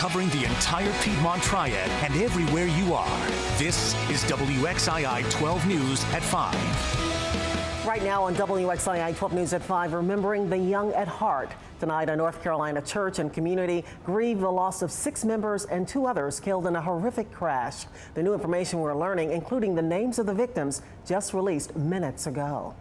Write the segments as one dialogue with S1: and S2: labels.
S1: covering the entire Piedmont Triad and everywhere you are. This is WXII 12 News at 5.
S2: Right now on WXII 12 News at 5, remembering the young at heart. Tonight, a North Carolina church and community grieve the loss of 6 members and 2 others killed in a horrific crash. The new information we're learning, including the names of the victims, just released minutes ago.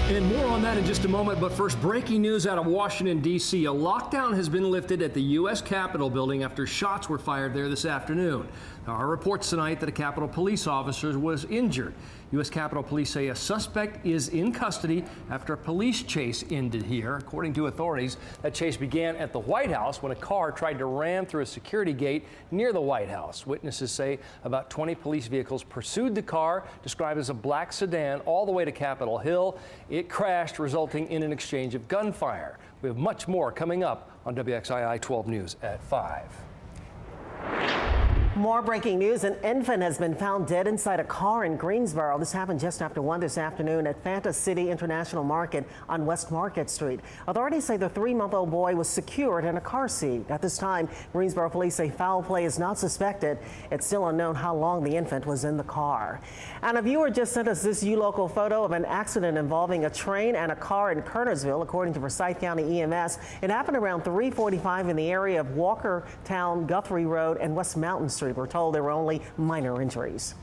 S3: And more on that in just a moment, but first, breaking news out of Washington, D.C. A lockdown has been lifted at the U.S. Capitol building after shots were fired there this afternoon. There are reports tonight that a Capitol police officer was injured. U.S. Capitol Police say a suspect is in custody after a police chase ended here. According to authorities, that chase began at the White House when a car tried to ram through a security gate near the White House. Witnesses say about 20 police vehicles pursued the car, described as a black sedan, all the way to Capitol Hill. It crashed, resulting in an exchange of gunfire. We have much more coming up on WXII 12 News at 5.
S2: More breaking news. An infant has been found dead inside a car in Greensboro. This happened just after 1 this afternoon at Fanta City International Market on West Market Street. Authorities say the 3-month-old boy was secured in a car seat. At this time, Greensboro police say foul play is not suspected. It's still unknown how long the infant was in the car. And a viewer just sent us this ULocal photo of an accident involving a train and a car in Kernersville, according to Forsyth County EMS. It happened around 3:45 in the area of Walkertown, Guthrie Road, and West Mountain Street. We're told there were only minor injuries.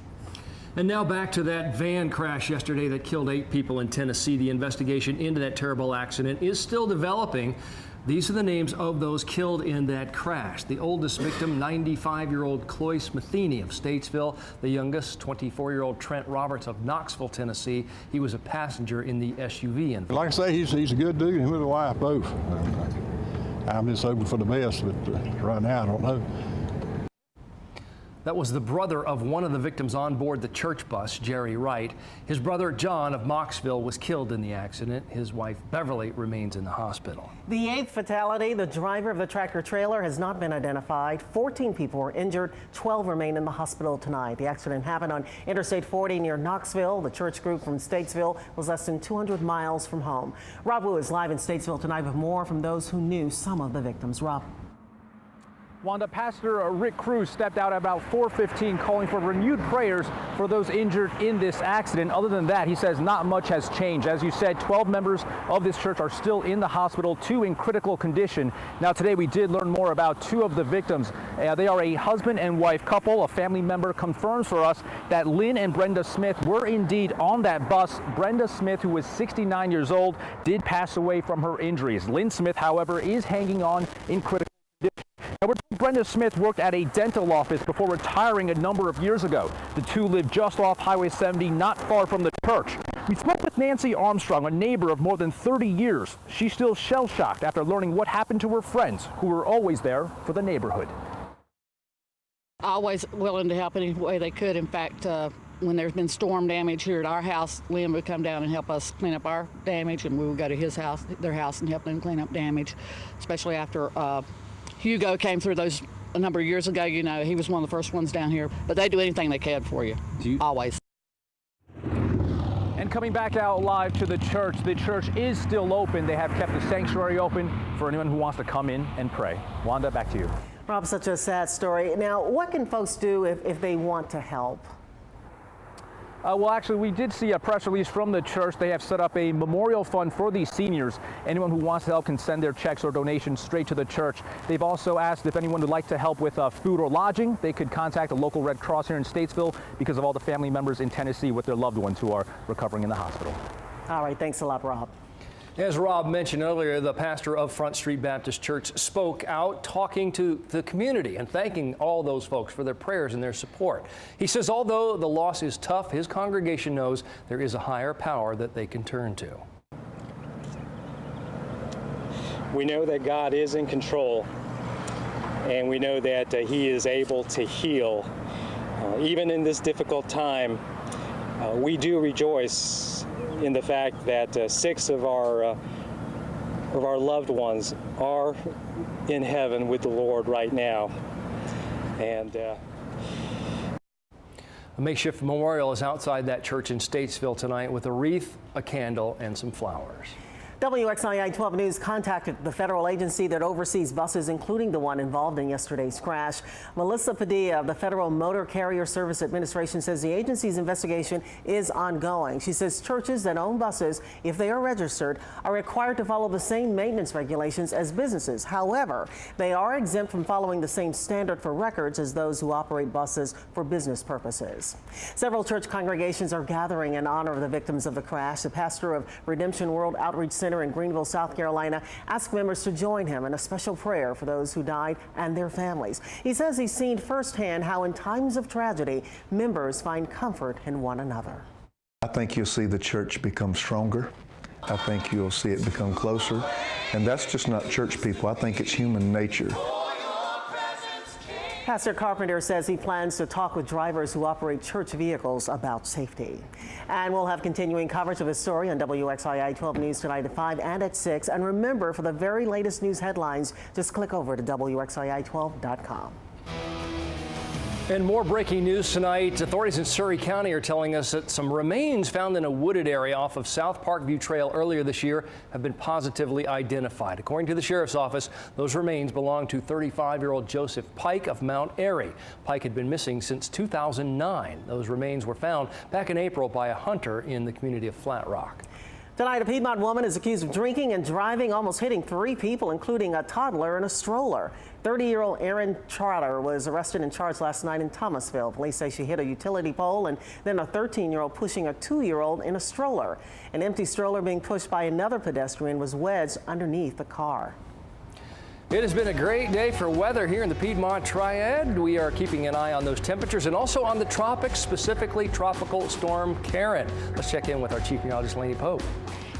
S3: And now back to that van crash yesterday that killed 8 people in Tennessee. The investigation into that terrible accident is still developing. These are the names of those killed in that crash. The oldest victim, 95-year-old Cloyce Matheny of Statesville. The youngest, 24-year-old Trent Roberts of Knoxville, Tennessee. He was a passenger in the SUV. And
S4: like I say, he's a good dude, and him and his wife both. I'm just hoping for the best, but right now I don't know.
S3: That was the brother of one of the victims on board the church bus, Jerry Wright. His brother, John of Mocksville, was killed in the accident. His wife, Beverly, remains in the hospital.
S2: The 8th fatality, the driver of the tractor trailer, has not been identified. 14 people were injured. 12 remain in the hospital tonight. The accident happened on Interstate 40 near Knoxville. The church group from Statesville was less than 200 miles from home. Rob Wu is live in Statesville tonight with more from those who knew some of the victims. Rob.
S5: Wanda, Pastor Rick Cruz stepped out at about 4:15 calling for renewed prayers for those injured in this accident. Other than that, he says not much has changed. As you said, 12 members of this church are still in the hospital, 2 in critical condition. Now today we did learn more about 2 of the victims. They are a husband and wife couple. A family member confirms for us that Lynn and Brenda Smith were indeed on that bus. Brenda Smith, who was 69 years old, did pass away from her injuries. Lynn Smith, however, is hanging on in critical condition. Now, Brenda Smith worked at a dental office before retiring a number of years ago. The 2 lived just off Highway 70, not far from the church. We spoke with Nancy Armstrong, a neighbor of more than 30 years. She's still shell-shocked after learning what happened to her friends, who were always there for the neighborhood.
S6: Always willing to help any way they could. In fact, when there's been storm damage here at our house, Lynn would come down and help us clean up our damage, and we would go to his house, their house, and help them clean up damage, especially after Hugo came through those a number of years ago. You know, he was one of the first ones down here. But they do anything they can for you, always.
S5: And coming back out live to the church is still open. They have kept the sanctuary open for anyone who wants to come in and pray. Wanda, back to you.
S2: Rob, such a sad story. Now, what can folks do if they want to help?
S5: Well, actually, we did see a press release from the church. They have set up a memorial fund for these seniors. Anyone who wants to help can send their checks or donations straight to the church. They've also asked if anyone would like to help with food or lodging, they could contact a local Red Cross here in Statesville because of all the family members in Tennessee with their loved ones who are recovering in the hospital.
S2: All right, thanks a lot, Rob.
S3: As Rob mentioned earlier, the pastor of Front Street Baptist Church spoke out talking to the community and thanking all those folks for their prayers and their support. He says although the loss is tough, his congregation knows there is a higher power that they can turn to.
S7: We know that God is in control, and we know that He is able to heal. Even in this difficult time, we do rejoice in the fact that 6 of our loved ones are in heaven with the Lord right now. And
S3: a makeshift memorial is outside that church in Statesville tonight with a wreath, a candle, and some flowers.
S2: WXII 12 News contacted the federal agency that oversees buses, including the one involved in yesterday's crash. Melissa Padilla of the Federal Motor Carrier Service Administration says the agency's investigation is ongoing. She says churches that own buses, if they are registered, are required to follow the same maintenance regulations as businesses. However, they are exempt from following the same standard for records as those who operate buses for business purposes. Several church congregations are gathering in honor of the victims of the crash. The pastor of Redemption World Outreach Center in Greenville, South Carolina, asked members to join him in a special prayer for those who died and their families. He says he's seen firsthand how in times of tragedy, members find comfort in one another.
S8: I think you'll see the church become stronger. I think you'll see it become closer. And that's just not church people. I think it's human nature.
S2: Pastor Carpenter says he plans to talk with drivers who operate church vehicles about safety. And we'll have continuing coverage of his story on WXII 12 News tonight at 5 and at 6. And remember, for the very latest news headlines, just click over to WXII12.com.
S3: And more breaking news tonight. Authorities in Surry County are telling us that some remains found in a wooded area off of South Parkview Trail earlier this year have been positively identified. According to the sheriff's office, those remains belong to 35-year-old Joseph Pike of Mount Airy. Pike had been missing since 2009. Those remains were found back in April by a hunter in the community of Flat Rock.
S2: Tonight, a Piedmont woman is accused of drinking and driving, almost hitting 3 people, including a toddler in a stroller. 30-year-old Erin Trotter was arrested and charged last night in Thomasville. Police say she hit a utility pole and then a 13-year-old pushing a 2-year-old in a stroller. An empty stroller being pushed by another pedestrian was wedged underneath the car.
S3: It has been a great day for weather here in the Piedmont Triad. We are keeping an eye on those temperatures and also on the tropics, specifically Tropical Storm Karen. Let's check in with our Chief Meteorologist, Lainey Pope.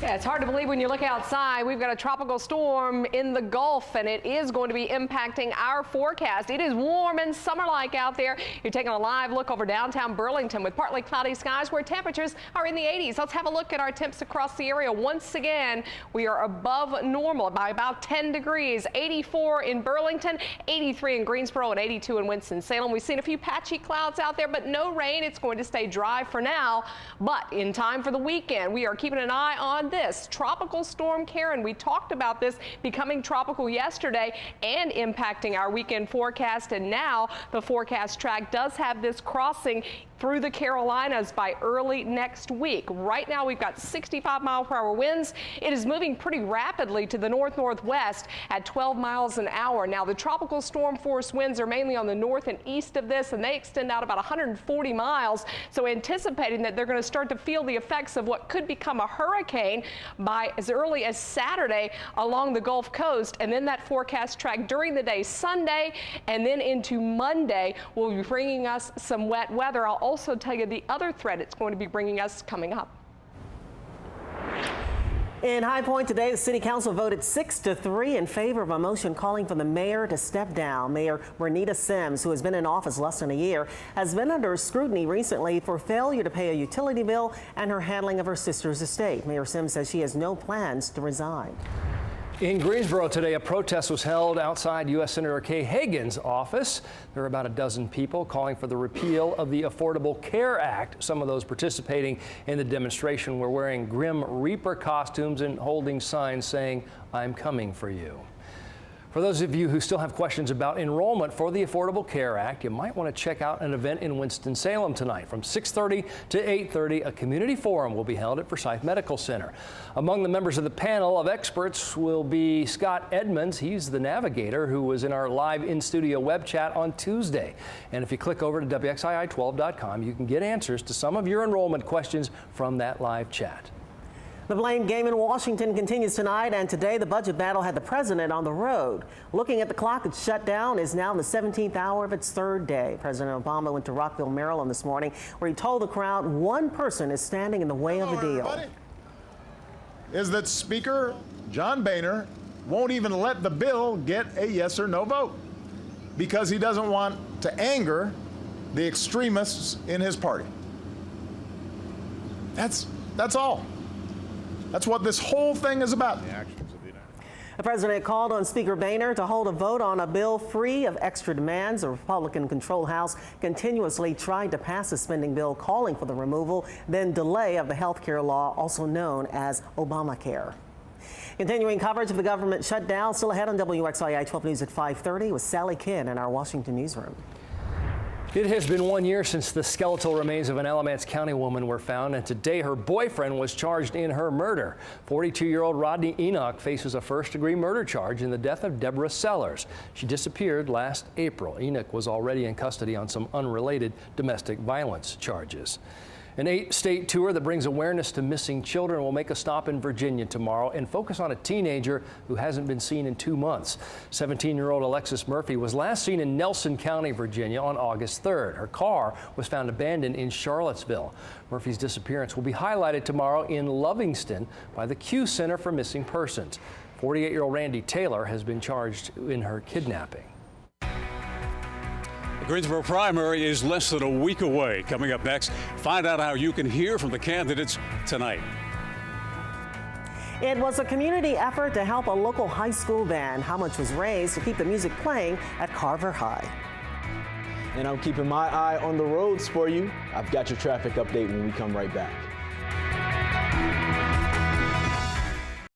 S9: Yeah, it's hard to believe when you look outside. We've got a tropical storm in the Gulf, and it is going to be impacting our forecast. It is warm and summer-like out there. You're taking a live look over downtown Burlington with partly cloudy skies where temperatures are in the 80s. Let's have a look at our temps across the area. Once again, we are above normal by about 10 degrees. 84 in Burlington, 83 in Greensboro, and 82 in Winston-Salem. We've seen a few patchy clouds out there, but no rain. It's going to stay dry for now. But in time for the weekend, we are keeping an eye on this Tropical Storm Karen. We talked about this becoming tropical yesterday and impacting our weekend forecast, and now the forecast track does have this crossing through the Carolinas by early next week. Right now we've got 65-mile-per-hour winds. It is moving pretty rapidly to the north-northwest at 12 miles an hour. Now the tropical storm force winds are mainly on the north and east of this, and they extend out about 140 miles. So anticipating that they're going to start to feel the effects of what could become a hurricane by as early as Saturday along the Gulf Coast. And then that forecast track during the day Sunday and then into Monday will be bringing us some wet weather. I'll also tell you the other threat it's going to be bringing us coming up.
S2: In High Point today, the City Council voted 6-3 in favor of a motion calling for the mayor to step down. Mayor Renita Sims, who has been in office less than a year, has been under scrutiny recently for failure to pay a utility bill and her handling of her sister's estate. Mayor Sims says she has no plans to resign.
S3: In Greensboro today, a protest was held outside U.S. Senator Kay Hagan's office. There were about a dozen people calling for the repeal of the Affordable Care Act. Some of those participating in the demonstration were wearing Grim Reaper costumes and holding signs saying, "I'm coming for you." For those of you who still have questions about enrollment for the Affordable Care Act, you might want to check out an event in Winston-Salem tonight. From 6:30 to 8:30, a community forum will be held at Forsyth Medical Center. Among the members of the panel of experts will be Scott Edmonds. He's the navigator who was in our live in-studio web chat on Tuesday. And if you click over to WXII12.com, you can get answers to some of your enrollment questions from that live chat.
S2: The blame game in Washington continues tonight, and today the budget battle had the president on the road. Looking at the clock, its shutdown is now in the 17th hour of its 3rd day. President Obama went to Rockville, Maryland this morning, where he told the crowd one person is standing in the way of the deal.
S10: Is that Speaker John Boehner won't even let the bill get a yes or no vote because he doesn't want to anger the extremists in his party. That's all. That's what this whole thing is about.
S2: The president called on Speaker Boehner to hold a vote on a bill free of extra demands. The Republican-controlled House continuously tried to pass a spending bill calling for the removal, then delay of the health care law, also known as Obamacare. Continuing coverage of the government shutdown still ahead on WXII 12 News at 5:30 with Sally Kidd in our Washington newsroom.
S3: It has been 1 year since the skeletal remains of an Alamance County woman were found, and today her boyfriend was charged in her murder. 42-year-old Rodney Enoch faces a first-degree murder charge in the death of Deborah Sellers. She disappeared last April. Enoch was already in custody on some unrelated domestic violence charges. An 8-state tour that brings awareness to missing children will make a stop in Virginia tomorrow and focus on a teenager who hasn't been seen in 2 months. 17-year-old Alexis Murphy was last seen in Nelson County, Virginia on August 3rd. Her car was found abandoned in Charlottesville. Murphy's disappearance will be highlighted tomorrow in Lovingston by the Q Center for Missing Persons. 48-year-old Randy Taylor has been charged in her kidnapping.
S11: The Greensboro primary is less than a week away. Coming up next, find out how you can hear from the candidates tonight.
S2: It was a community effort to help a local high school band. How much was raised to keep the music playing at Carver High?
S12: And I'm keeping my eye on the roads for you. I've got your traffic update when we come right back.